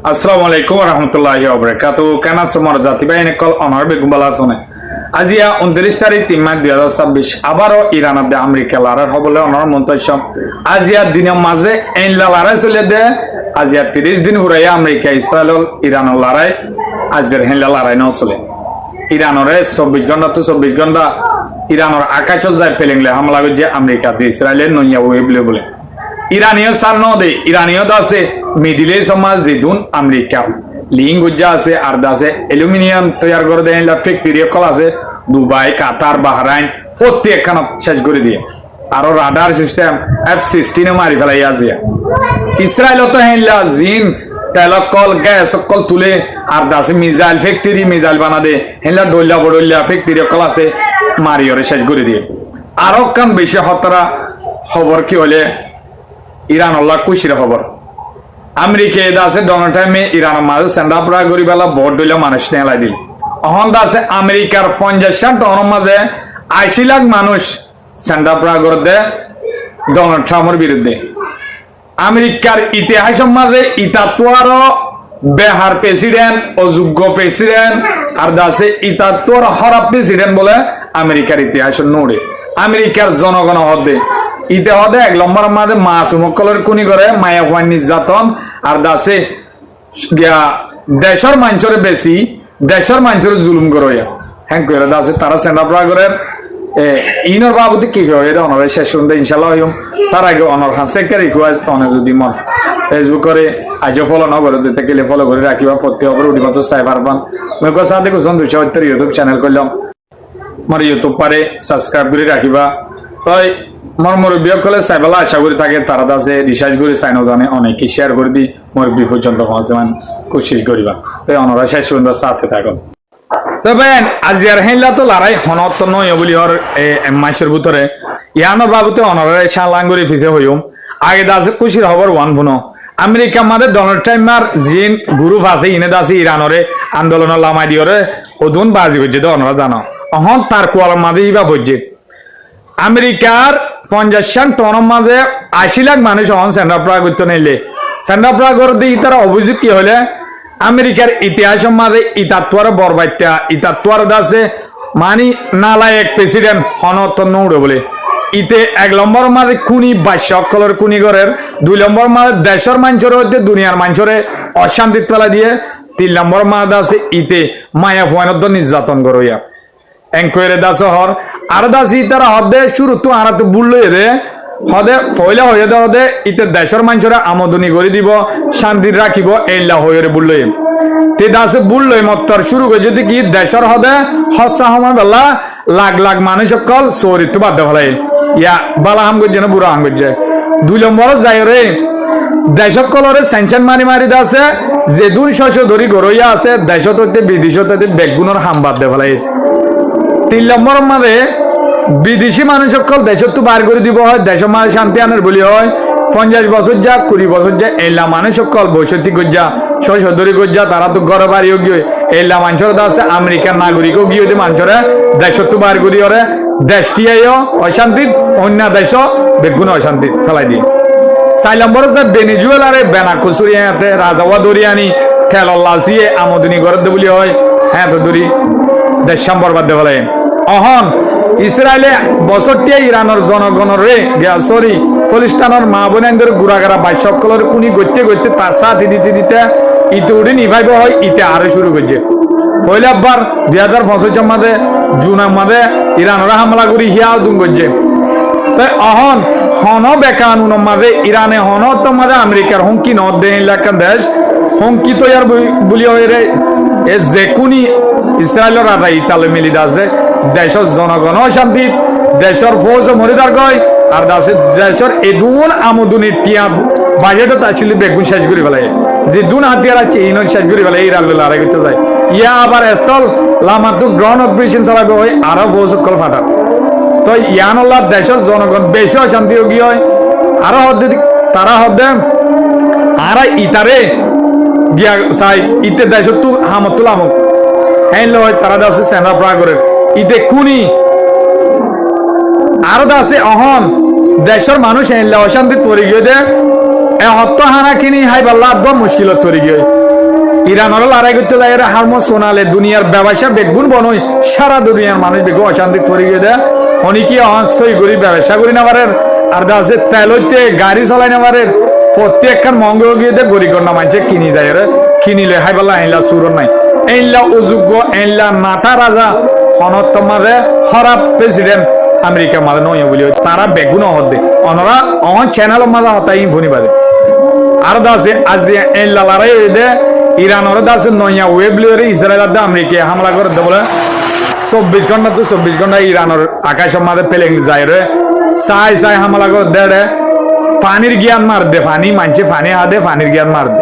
আসসালামু আলাইকুম রহমতুল্লাহি ওবারাকাতু কেনা সমর জাতি ভাই কল অনার বেগুম বালা শোনে আজিয়া 29 তারিখ 3 মাস 2026 আবারও ইরানাতে আমেরিকা লড়াই হবলে অনার মন্তব্য আজিয়া দিনের মাঝে এই লড়াই চলে দে আজিয়া 30 দিন ঘুরাই আমেরিকা ইসরায়েল ইরানের লড়াই আজকের হেলা লড়াই ন চলে ইরানের 24 ঘন্টা তো 24 ঘন্টা ইরানের আকাশ যায় পেলেংলে হামলা করছে আমেরিকা দিয়ে ইসরায়েলের নইয়া ওয়েবলে বলে ইরানীয় সার নদে ইরানীয় আছে মিডিল ইস্ট সমাজ যেদুন আমেরিকা লিং গুজ্জা আছে আর আছে অ্যালুমিনিয়াম তৈরি করে দেয় ফ্যাক্টরি কল আছে দুবাই কাতার বাহরাইন প্রত্যেকখানা শেষ করে দিয়ে আরো রাডার সিস্টেম F-16 মারি ফেলাই আছে ইসরায়েল তো হেলা জিন তেল কল গ্যাস কল তুলে আর আছে মিসাইল ফ্যাক্টরি মিসাইল বানা দে হেলা ডল্লা বড়ল্লা ফ্যাক্টরি কল আছে মারিওরে শেষ করে দিয়ে আরো কাম বেশি হতরা খবর কি হলে ইরান আল্লাহ খুশির খবর আমেরিকা আছে ডোনাল্ড ট্রাম্পে ইরানের মাঝে সেন্ডাপড়া করি বেলা ভোট দিলে মানুষ নেলাই দিল অহন আছে আমেরিকার 50 টনের মাঝে 80 লাখ মানুষ সেন্ডাপড়া করে দেয় ডোনাল্ড ট্রাম্পের বিরুদ্ধে আমেরিকার ইতিহাসের মাঝে ইতাত্তর বেহার প্রেসিডেন্ট অযোগ্য প্রেসিডেন্ট আর আছে ইতাত্তর খারাপ প্রেসিডেন্ট বলে আমেরিকার ইতিহাসের নোড়ে আমেরিকার জনগণ হদে ইতে হদে 1 নম্বর মাঝে মাসুমকলের কুনি করে মায়া হওয়ার নির্যাতন আর দাসে দেশের মানুষের বেশি দেশের মানুষের জুলুম করে হ্যাঁ করে দাসে তারা সেন্ডাপড়া করে ইনর বাবুতে কি হয় এটা অনার শেষ শুনতে ইনশাল্লাহ হইম তার আগে অনার হাসেকে রিকোয়েস্ট অনেক যদি মন ফেসবুক করে আজও ফলো না করে দিতে গেলে ফলো করে রাখিবা প্রত্যেক অপর উঠি মাত্র সাইবার পান মেয়ের সাথে কুসন 270 ইউটিউব চ্যানেল করলাম আমার ইউটিউব পারে সাবস্ক্রাইব করে রাখিবা তাই মোর মুরব্বী কলে সাইবেলা আশা করি থাকে তারা আছে রিসার্চ করে চাইনা জানে অনেকে শেয়ার করে দি মুরব্বী পর্যন্ত পৌঁছান কোশিশ করিবা তাই অনরা শেষ সুন্দর সাথে থাকুন তবে আজিয়ার হেলা তো লড়াই হনত নয় বলি ওর মাসের ভিতরে ইয়ানোর বাবুতে অনরা শালাঙ্গুরি ফিসে হইম আগে দাসে খুশির খবর ওয়ান বুনো আমেরিকা মাঝে ডোনাল্ড ট্রাম্পের জিন গ্রুপ আছে ইনে দাসে ইরানরে আন্দোলন লামাই দিওরে হদুন বাজি করছে তো অনরা জানো অহন তার কোয়াল মাঝে ইবা হচ্ছে আমেরিকার 50 টনের মাঝে 80 লাখ মানুষ অহন সেন্ডাপড়া করতে নিলে সেন্ডাপড়া করে দিয়ে তারা অভিযোগ কি হলে আমেরিকার ইতিহাসের মাঝে ইতাত্তর বরবাইত্যা ইতাত্তর দাসে মানি নালায়ক প্রেসিডেন্ট হনত নৌড়ে বলে ইতে 1 নম্বর মাঝে খুনি 22 অক্ষরের খুনি ঘরের 2 নম্বর মাঝে দেশের মানুষের হইতে দুনিয়ার মানুষের অশান্তি ফেলা দিয়ে 3 নম্বর মাঝে আছে ইতে মায়া ফুয়ানত নির্যাতন করইয়া এনকোয়ারি দাস হর আর দাসি তারা হদে শুরু তো আরাতে বুললো রে হদে ফয়লা হয়ে দে হদে ইতে দেশের মানুষরা আমদনি করে দিব শান্তি রাখিব এইলা হয়ে রে বুললো তে দাসে বুললো মত্তর শুরু করে যদি কি দেশের হদে হস্তা হমা বেলা লাখ লাখ মানুষ সকল সরিত বাদ ফেলাই ইয়া বালা হাম গজে না বুড়া হাম গজে 2 নম্বর যায় রে দেশক কলরে সেনশন মারি মারি দাসে যে দুই শস্য ধরি গরইয়া আছে দেশত হইতে বিদেশত হইতে বেগুনের হাম বাদ দে ফেলাই 3 নম্বর মাঝে বিদেশি মানুষ সকল দেশত তো বার করে দিব হয় দেশের মাঝে শান্তি আনার বলি হয় 50 বছর যা 20 বছর যা এলা মানুষ সকল বৈশতি গজ্জা সশদরি গজ্জা তারা তো ঘর বাড়িও গিয়ে এলা মানুষের আছে আমেরিকার নাগরিকও গিয়ে মানুষরা দেশত তো বার করি ওরে দেশটি অশান্তি অন্য দেশ বেগুন অশান্তি ফেলাই দিয়ে 4 নম্বর যে ভেনেজুয়েলারে বেনাকুসুরিয়াতে রাজাওয়া দরিয়ানি খেলার লালসিয়ে আমদানি করে দে বলি হয় হ্যাঁ তো দরি দেশ সম্পর্ক দে বলে অহন ইসরায়েলে বছরটি ইরানের জনগণের রে সরি ফলিস্তানের মা বোনের গুড়াগাড়া 22 সকলের কুনি গইতে গইতে তার সাথে দিতে দিতে ইতে উঠে নিভাইব হয় ইতে আরো শুরু করছে ফয়লাবার 2025 মাঝে জুনের মাঝে ইরানের হামলা করি হিয়া দুম করছে তাই অহন হন বেকানুন মাঝে ইরানে হন তো মাঝে আমেরিকার হুমকি ন দেন এলাকার দেশ হুমকি তো ইয়ার বলি হয় রে এ যে কুনি ইসরায়েলের রাজা ইতালে মিলি দাসে দেশের জনগণ শান্তি দেশের ফৌজ মরিদার গয় আর দাসে দেশের এদুন আমদুনি টিয়া বাজেটও তাছিল বেগুন শেষ করে ফেলাই যে দুন হাতিয়ার আছে ইনন শেষ করে ফেলাই এই রাজবে লড়াই করতে যায় ইয়া আবার স্থল লামাতু গ্রাউন্ড অপারেশন চালাবে হয় আরো ফৌজ কল ফাটার তো ইয়ানল্লাহ দেশের জনগণ বেশি অশান্তি গিয়ে হয় আরো হদে তারা হদে আর ইতারে গিয়া চাই ইতে দেশের তো হামতুল আমক হ্যাঁ লয় তারা দাসে সেনা প্রা করে ইতে খুনি আরো দাসে অহন দেশের মানুষ এলে অশান্তি পড়ে গিয়ে দে এ হত্য হানা কিনি হাই বাল্লা আব্বা মুশকিলত পড়ে গিয়ে ইরানের লড়াই করতে যায় হারমো সোনালে দুনিয়ার ব্যবসা বেগুন বনই সারা দুনিয়ার মানুষ বেগু অশান্তি করে গিয়ে দেয় অনেকে সই করি ব্যবসা করি না পারেন আর দাসে তেল হইতে গাড়ি চালাই না পারেন প্রত্যেকখান মঙ্গ গিয়ে দেয় গরিব না মানছে কিনি যায় রে কিনিলে হাইবাল্লা আইনলা সুর নাই এইলা অযোগ্য এইলা নাতা রাজা অনর্থ মাঝে খারাপ প্রেসিডেন্ট আমেরিকা মাঝে নয় বলি তারা বেগুন হতে অনরা অন চ্যানেল মাঝে হতাই ভুনি পারে আর দাসে আজ এইলা লড়াই দে ইরানের দাসে নয়া ওয়েবলিওরে ইসরায়েল আমেরিকা হামলা করে দে বলে 24 ঘন্টা তো 24 ঘন্টা ইরানের আকাশের মাঝে প্লেন যায় রে সাই সাই হামলা করে দে পানির জ্ঞান মার দে পানি মানছে পানি হাদে পানির জ্ঞান মার দে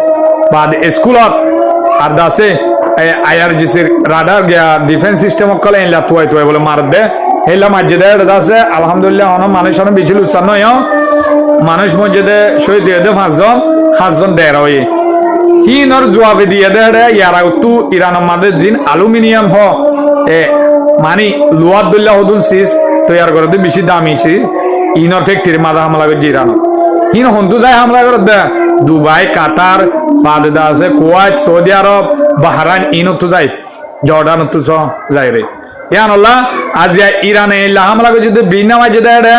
বাদ স্কুলত আর দাসে আইআরজিসির রাডার ডিফেন্স সিস্টেম কলে এলা তুই তুই বলে মার দে এলা মসজিদে দাসে আলহামদুলিল্লাহ অন মানুষ অনেক বেশি উৎসাহ নয় মানুষ মসজিদে শহীদ দিয়ে দে 5জন দেড় হয়ে হিনর জবাবে দিয়ে দে রে ইয়ারা তু ইরানের মাঝে দিন অ্যালুমিনিয়াম হ মানে লুয়াদুল্লাহ হদুল সিস তৈয়ার করে দে বেশি দামি সিস ইনর ফ্যাক্টরি মাঝে হামলা করে ইরান হিন হন্তু যায় হামলা করে দে দুবাই কাতার বাদে আছে কুয়েত সৌদি আরব বাহরাইন ইনত যায় জর্ডান তো যায় রে ইয়ান আল্লাহ আজ ইরানে এলা হামলা করে যদি বিনা মাঝে দেয় রে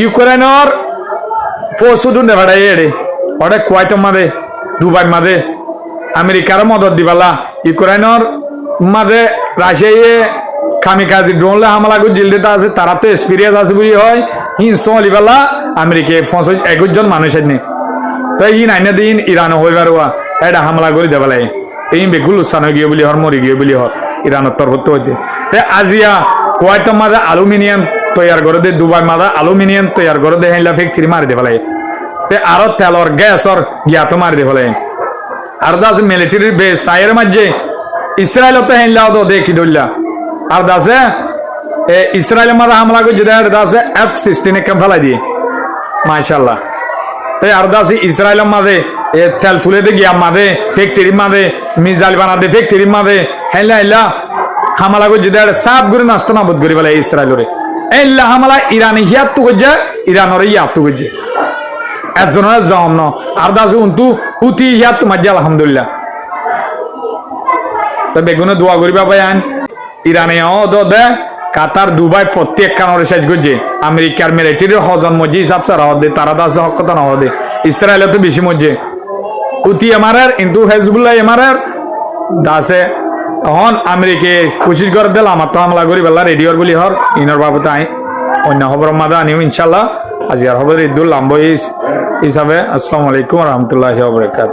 ইউক্রেনের পশুদুন দেবাড়াই রে ওটা কুয়েতের মাঝে দুবাই মাঝে আমেরিকার মদত দিবালা ইউক্রেনের মাঝে রাশিয়ায় কামিকাজি ড্রোনলে হামলা করে জিল দিতে আছে তারা তো এক্সপিরিয়েন্স আছে বলি হয় হিংস হলিবালা আমেরিকায় 21 জন মানুষ নেই তাই ইন আইনে দিন ইরানে হয়ে পারবা এটা হামলা করে দেবালাই এই বেগুল উৎসান হয়ে গিয়ে বলি হর মরি গিয়ে বলি হর ইরানের তরফ হইতে আজিয়া কুয়েতের মাঝে অ্যালুমিনিয়াম তৈয়ার করে দে দুবাই মাঝে অ্যালুমিনিয়াম তৈয়ার করে দে হেলা ফ্যাক্টরি মারি দেবালাই আরো তেলর গ্যাসর জ্ঞাত মারি দেবালাই আর দাস মিলিটারির বেস সাইয়ের মাঝে ইসরায়েল তো হেলা তো দেখি ধরলা আর দাসে ইসরায়েলের মাঝে হামলা করে যদি দাসে F-16 কেম ফেলাই দিয়ে মাশাআল্লাহ তাই আর দাসে ইসরায়েলের মাঝে তেল তুলে দে গিয়া মাঝে ফ্যাক্টরি মাঝে মিসাইল বানা দে ফ্যাক্টরি মাঝে হেলা হেলা হামলা করে যদি সাপ করে নষ্ট নাবুদ করি বলে ইসরায়েলরে এল্লা হামলা ইরানি হিয়াত তো গজে ইরানের ইয়াত তো গজে একজনের জাম ন আর দাসে উন্তু হুতি হিয়াত মাঝে আলহামদুলিল্লাহ তো বেগুনে দোয়া করিবা পায়ান ইরানে দে কাতার দুবাই প্রত্যেক কানরে শেষ করছে আমেরিকার মিলিটারির হজন মজি হিসাব সারা দে তারা দাসে হক কথা না দে ইসরায়েলে তো বেশি মজে হুতি এমারের কিন্তু হেজবুল্লাহ এমারের দাসে হন আমেরিকে কোশিশ করে দিল আমার তো হামলা করি বেলা রেডিওর বলি হর ইনর বাবুতে আই অন্য খবর মাদা আনিও ইনশাল্লাহ আজি আর খবর ঈদুল লাম্ব হিসাবে আসসালামু আলাইকুম রহমতুল্লাহি ওয়া বারাকাতুহু।